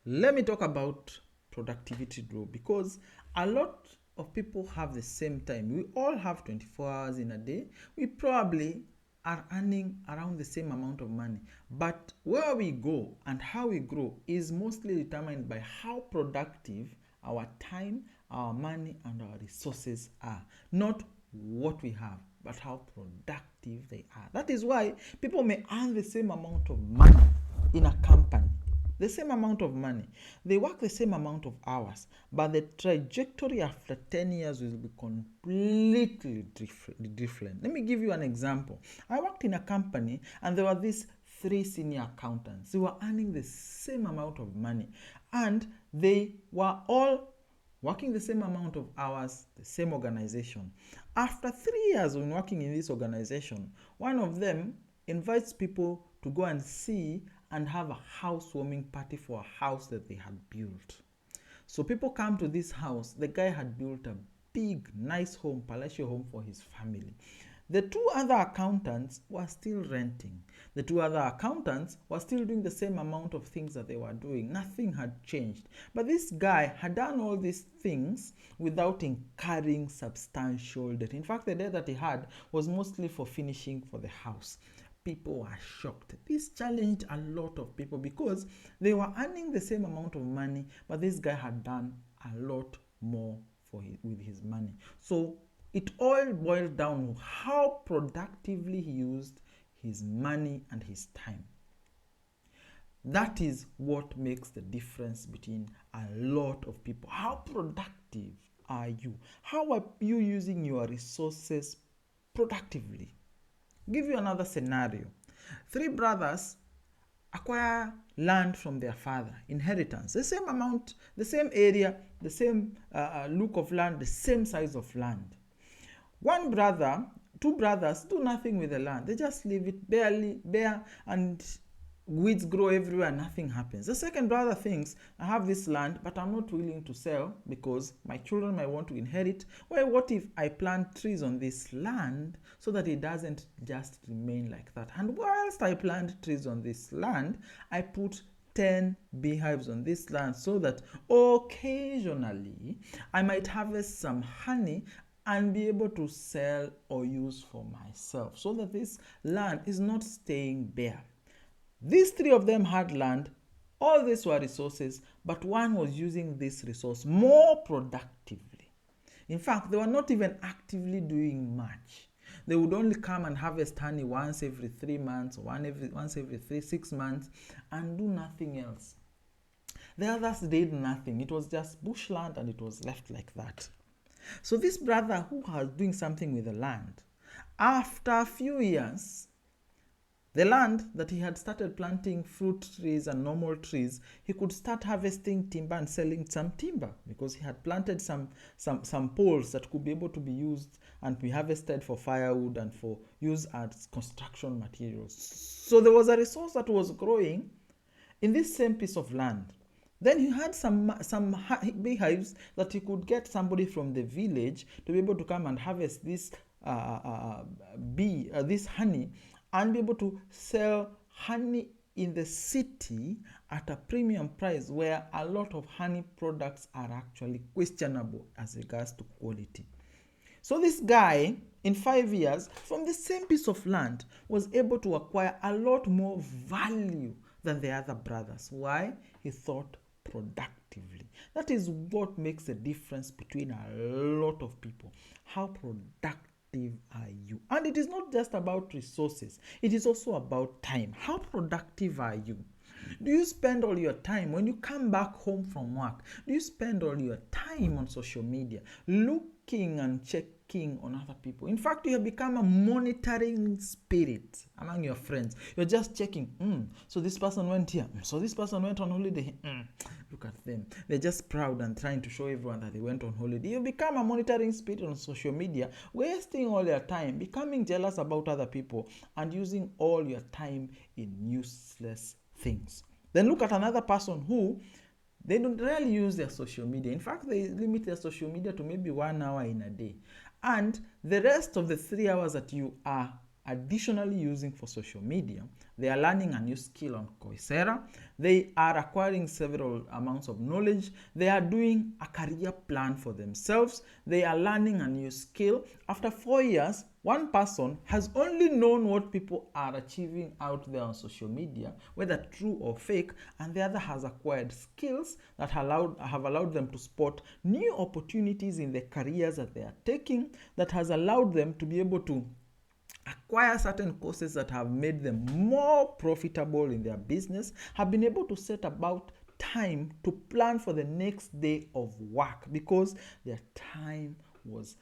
let me talk about productivity drill, because a lot of people have the same time. We all have 24 hours in a day. We probably are earning around the same amount of money, but where we go and how we grow is mostly determined by how productive our time, our money, and our resources are, not what we have, but how productive they are. That is why people may earn the same amount of money in a company, the same amount of money, they work the same amount of hours, but the trajectory after 10 years will be completely different. Let me give you an example. I worked in a company and there were these three senior accountants. They were earning the same amount of money and they were all working the same amount of hours, the same organization. After 3 years when working in this organization, one of them invites people to go and see and have a housewarming party for a house that they had built. So people come to this house. The guy had built a big, nice home, palatial home for his family. The two other accountants were still renting. The two other accountants were still doing the same amount of things that they were doing. Nothing had changed. But this guy had done all these things without incurring substantial debt. In fact, the debt that he had was mostly for finishing for the house. People were shocked. This challenged a lot of people because they were earning the same amount of money, but this guy had done a lot more with his money. So it all boiled down to how productively he used his money and his time. That is what makes the difference between a lot of people. How productive are you? How are you using your resources productively? Give you another scenario. Three brothers acquire land from their father, inheritance, the same amount, the same area, the same look of land, the same size of land. Two brothers do nothing with the land. They just leave it barely bare and weeds grow everywhere, nothing happens. The second brother thinks, I have this land, but I'm not willing to sell because my children might want to inherit. Well, what if I plant trees on this land so that it doesn't just remain like that? And whilst I plant trees on this land, I put 10 beehives on this land so that occasionally I might harvest some honey and be able to sell or use for myself, so that this land is not staying bare. These three of them had land. All these were resources, but one was using this resource more productively. In fact, they were not even actively doing much. They would only come and harvest honey once every 3 months, once every 6 months, and do nothing else. The others did nothing. It was just bushland and it was left like that. So this brother who was doing something with the land, after a few years, the land that he had started planting fruit trees and normal trees, he could start harvesting timber and selling some timber because he had planted some poles that could be able to be used and be harvested for firewood and for use as construction materials. So there was a resource that was growing in this same piece of land. Then he had some beehives that he could get somebody from the village to be able to come and harvest this this honey and be able to sell honey in the city at a premium price, where a lot of honey products are actually questionable as regards to quality. So this guy, in 5 years, from the same piece of land, was able to acquire a lot more value than the other brothers. Why? He thought productively. That is what makes the difference between a lot of people. How productive are you? And it is not just about resources. It is also about time. How productive are you? Do you spend all your time when you come back home from work? Do you spend all your time on social media looking and checking on other people? In fact, you have become a monitoring spirit among your friends. You're just checking. So this person went here. So this person went on holiday. Look at them. They're just proud and trying to show everyone that they went on holiday. You become a monitoring spirit on social media, wasting all your time, becoming jealous about other people, and using all your time in useless things. Then look at another person who they don't really use their social media. In fact, they limit their social media to maybe 1 hour in a day. And the rest of the 3 hours that you are additionally using for social media. They are learning a new skill on Coursera. They are acquiring several amounts of knowledge. They are doing a career plan for themselves. They are learning a new skill. After 4 years, one person has only known what people are achieving out there on social media, whether true or fake, and the other has acquired skills that have allowed them to spot new opportunities in the careers that they are taking, that has allowed them to be able to acquire certain courses that have made them more profitable in their business, have been able to set about time to plan for the next day of work because their time was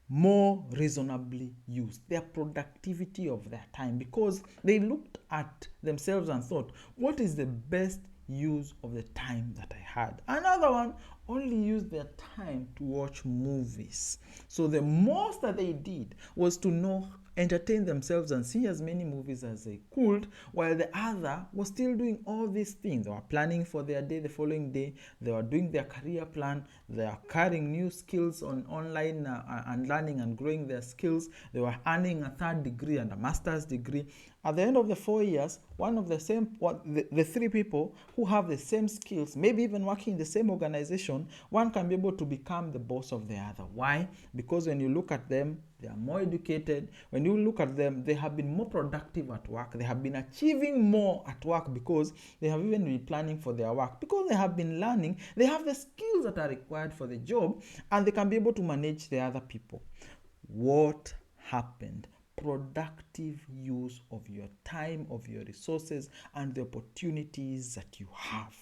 more reasonably used, their productivity of their time, because they looked at themselves and thought, what is the best use of the time that I had? Another one only used their time to watch movies. So the most that they did was to entertain themselves and see as many movies as they could, while the other was still doing all these things. They were planning for their day the following day. They were doing their career plan. They are carrying new skills on online and learning and growing their skills. They were earning a third degree and a master's degree. At the end of the 4 years, the three people who have the same skills, maybe even working in the same organization, one can be able to become the boss of the other. Why? Because when you look at them, they are more educated. When you look at them, they have been more productive at work. They have been achieving more at work because they have even been planning for their work. Because they have been learning, they have the skills that are required for the job, and they can be able to manage the other people. What happened? Productive use of your time, of your resources, and the opportunities that you have.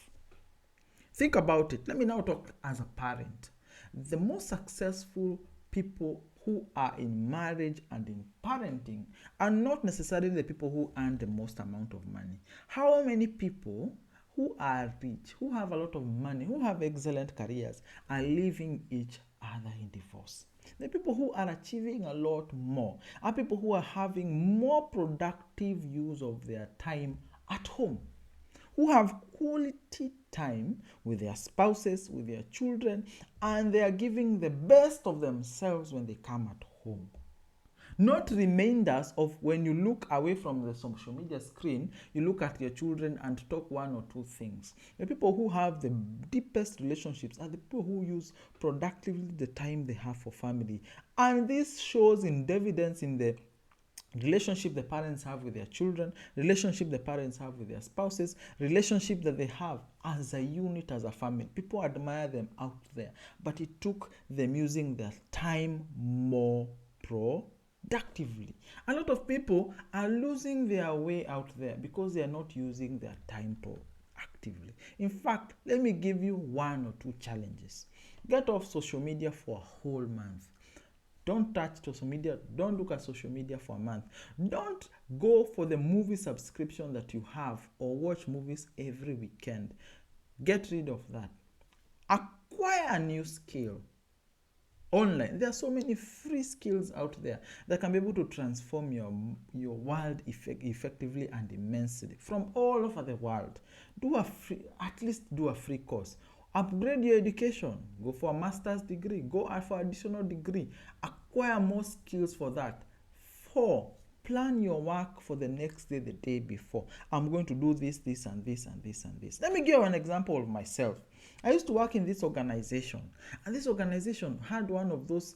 Think about it. Let me now talk as a parent. The most successful people who are in marriage and in parenting are not necessarily the people who earn the most amount of money. How many people who are rich, who have a lot of money, who have excellent careers, are leaving each other in divorce? The people who are achieving a lot more are people who are having more productive use of their time at home, who have quality time with their spouses, with their children, and they are giving the best of themselves when they come at home. Not remainders of when you look away from the social media screen, you look at your children and talk one or two things. The people who have the deepest relationships are the people who use productively the time they have for family. And this shows in dividends in the relationship the parents have with their children, relationship the parents have with their spouses, relationship that they have as a unit, as a family. People admire them out there, but it took them using their time more productively. A lot of people are losing their way out there because they are not using their time proactively. In fact, let me give you one or two challenges. Get off social media for a whole month. Don't touch social media. Don't look at social media for a month. Don't go for the movie subscription that you have or watch movies every weekend. Get rid of that. Acquire a new skill online. There are so many free skills out there that can be able to transform your world effectively and immensely from all over the world. At least do a free course. Upgrade your education. Go for a master's degree. Go for additional degree. Acquire more skills for that. 4. Plan your work for the next day, the day before. I'm going to do this, this, and this, and this, and this. Let me give you an example of myself. I used to work in this organization, and this organization had one of those,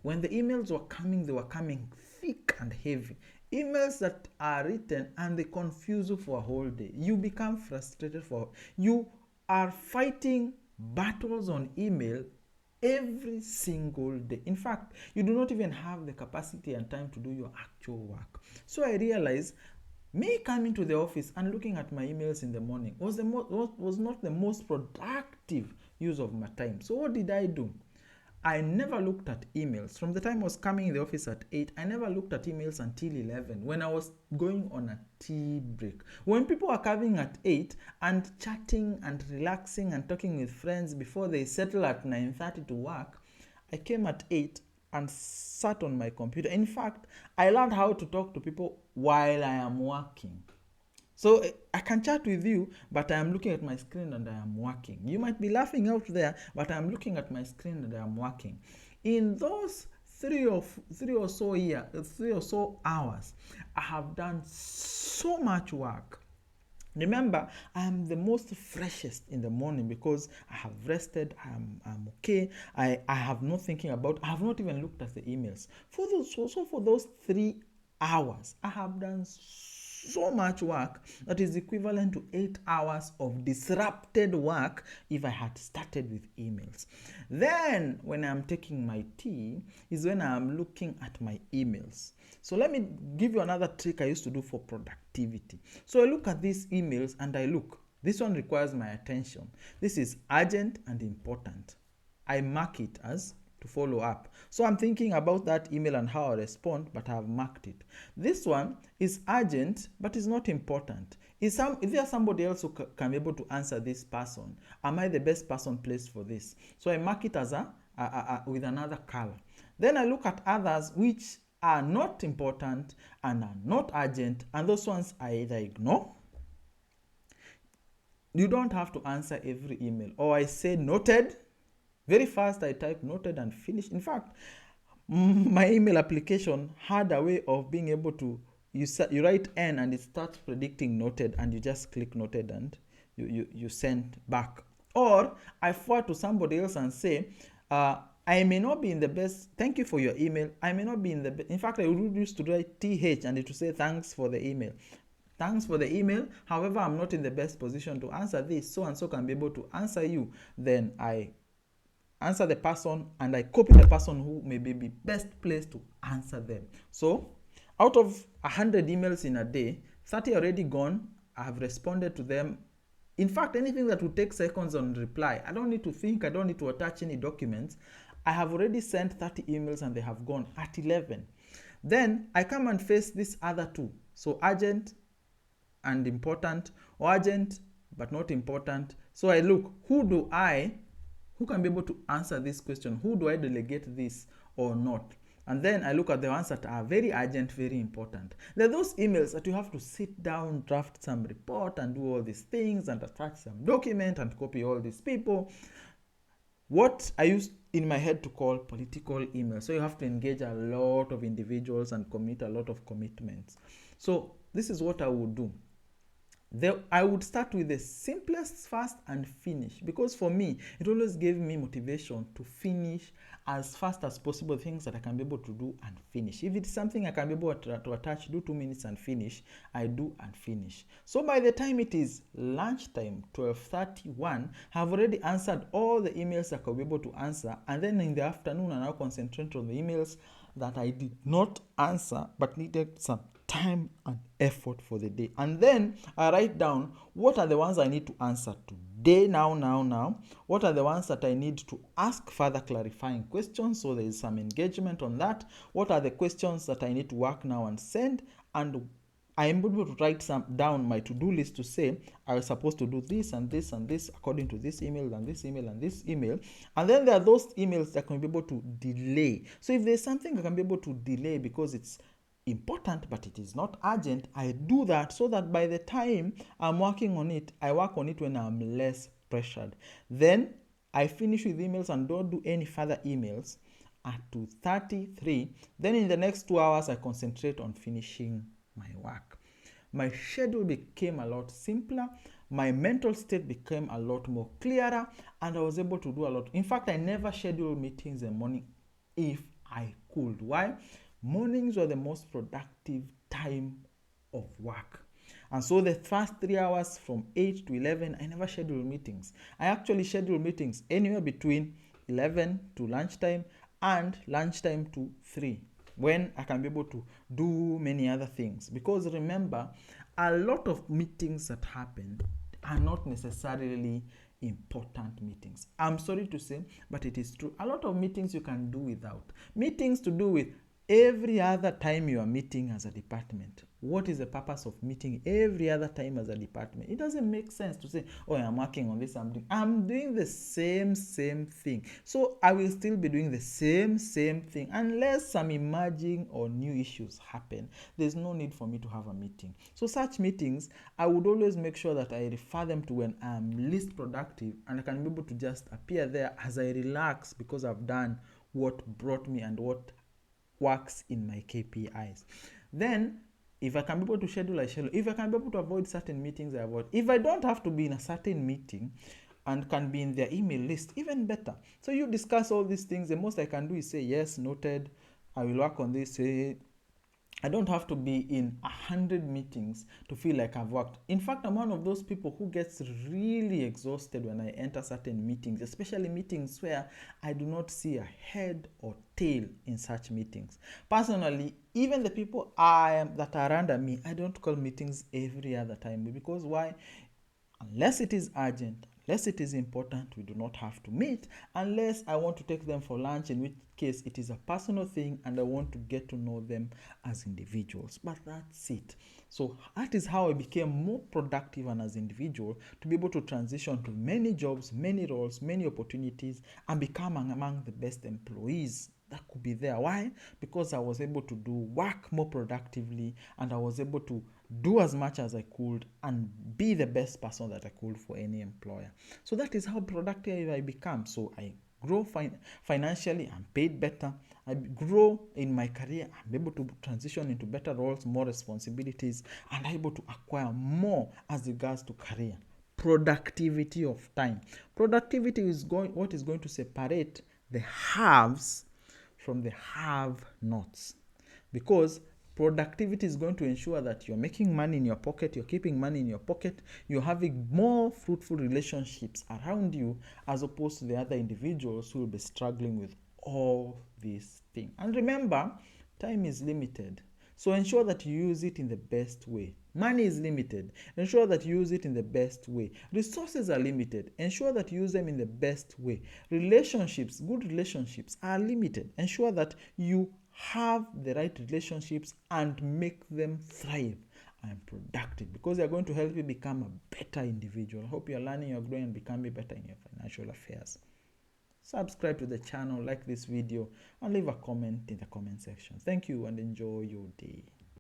when the emails were coming, they were coming thick and heavy. Emails that are written and they confuse you for a whole day. You become frustrated you are fighting battles on email every single day. In fact, you do not even have the capacity and time to do your actual work. So I realized me coming to the office and looking at my emails in the morning was not the most productive use of my time. So what did I do? I never looked at emails. From the time I was coming in the office at 8, I never looked at emails until 11 when I was going on a tea break. When people are coming at 8 and chatting and relaxing and talking with friends before they settle at 9:30 to work, I came at 8 and sat on my computer. In fact, I learned how to talk to people while I am working. So I can chat with you, but I am looking at my screen and I am working. You might be laughing out there, but I am looking at my screen and I am working. In those three or so 3 or so hours, I have done so much work. Remember, I am the most freshest in the morning because I have rested, I'm okay, I have not thinking about, I have not even looked at the emails. For those 3 hours, I have done so much work that is equivalent to 8 hours of disrupted work if I had started with emails. Then, when I'm taking my tea, is when I'm looking at my emails. So let me give you another trick I used to do for productivity. So I look at these emails and I look. This one requires my attention. This is urgent and important. I mark it as to follow up. So I'm thinking about that email and how I respond, but I have marked it. This one is urgent, but is not important. Is there somebody else who can be able to answer this person? Am I the best person placed for this? So I mark it as with another color. Then I look at others which are not important and are not urgent, and those ones I either ignore. You don't have to answer every email. Or I say noted. Very fast I type noted and finish. In fact, my email application had a way of being able to, you write N and it starts predicting noted, and you just click noted and you send back. Or I forward to somebody else and say, I may not be in the best, thank you for your email. I may not be in the best. In fact, I would used to write TH and it would say thanks for the email. Thanks for the email. However, I'm not in the best position to answer this. So and so can be able to answer you. Then I answer the person and I copy the person who may be best placed to answer them. So out of 100 emails in a day, 30 already gone. I have responded to them. In fact, anything that would take seconds on reply, I don't need to think, I don't need to attach any documents. I have already sent 30 emails and they have gone at 11. Then I come and face these other two. So urgent and important, or urgent but not important. So I look, who can be able to answer this question? Who do I delegate this or not? And then I look at the ones that are very urgent, very important. There are those emails that you have to sit down, draft some report and do all these things and attach some document and copy all these people. What I used in my head to call political email. So you have to engage a lot of individuals and commit a lot of commitments. So this is what I would do. I would start with the simplest first and finish, because for me it always gave me motivation to finish as fast as possible things that I can be able to do and finish. If it's something I can be able to attach, do 2 minutes and finish, I do and finish. So by the time it is lunchtime, 12:31, I've already answered all the emails I could be able to answer, and then in the afternoon I now concentrate on the emails that I did not answer but needed some time and effort for the day. And then I write down what are the ones I need to answer today, now. What are the ones that I need to ask further clarifying questions, so there is some engagement on that. What are the questions that I need to work now and send? And I am able to write down my to-do list to say I was supposed to do this and this and this according to this email and this email and this email. And then there are those emails that can be able to delay. So if there's something I can be able to delay because it's important but it is not urgent, I do that so that by the time I'm working on it, I work on it when I'm less pressured. Then I finish with emails and don't do any further emails at 2:33. Then in the next 2 hours I concentrate on finishing my work. My schedule became a lot simpler, my mental state became a lot more clearer, and I was able to do a lot. In fact, I never schedule meetings in the morning if I could. Why? Mornings were the most productive time of work. And so the first 3 hours from 8 to 11, I never schedule meetings. I actually schedule meetings anywhere between 11 to lunchtime and lunchtime to 3, when I can be able to do many other things. Because remember, a lot of meetings that happen are not necessarily important meetings. I'm sorry to say, but it is true. A lot of meetings you can do without. Meetings to do with every other time you are meeting as a department. What is the purpose of meeting every other time as a department? It doesn't make sense to say, oh, I'm working on this, I'm doing the same thing. So I will still be doing the same thing unless some emerging or new issues happen. There's no need for me to have a meeting. So such meetings, I would always make sure that I refer them to when I'm least productive, and I can be able to just appear there as I relax because I've done what brought me and what works in my KPIs. Then if I can be able to schedule, I schedule. If I can be able to avoid certain meetings, I avoid. If I don't have to be in a certain meeting and can be in their email list, even better. So you discuss all these things. The most I can do is say, yes, noted, I will work on this. I don't have to be in 100 meetings to feel like I've worked. In fact, I'm one of those people who gets really exhausted when I enter certain meetings, especially meetings where I do not see a head or tail in such meetings. Personally, even the people that are under me, I don't call meetings every other time. Because why? Unless it is urgent, unless it is important, we do not have to meet, unless I want to take them for lunch, in which case it is a personal thing and I want to get to know them as individuals. But that's it. So that is how I became more productive and as an individual to be able to transition to many jobs, many roles, many opportunities, and become among the best employees that could be there. Why? Because I was able to do work more productively and I was able to do as much as I could and be the best person that I could for any employer. So that is how productive I become. So I grow financially, I'm paid better. I grow in my career, I'm able to transition into better roles, more responsibilities, and I'm able to acquire more as regards to career. Productivity of time. Productivity is what is going to separate the haves from the have-nots, because productivity is going to ensure that you're making money in your pocket, you're keeping money in your pocket, you're having more fruitful relationships around you, as opposed to the other individuals who will be struggling with all these things. And remember, time is limited. So ensure that you use it in the best way. Money is limited. Ensure that you use it in the best way. Resources are limited. Ensure that you use them in the best way. Relationships, good relationships are limited. Ensure that you have the right relationships and make them thrive and productive, because they're going to help you become a better individual. I hope you're learning, you're growing, and becoming better in your financial affairs. Subscribe to the channel, like this video, and leave a comment in the comment section. Thank you and enjoy your day.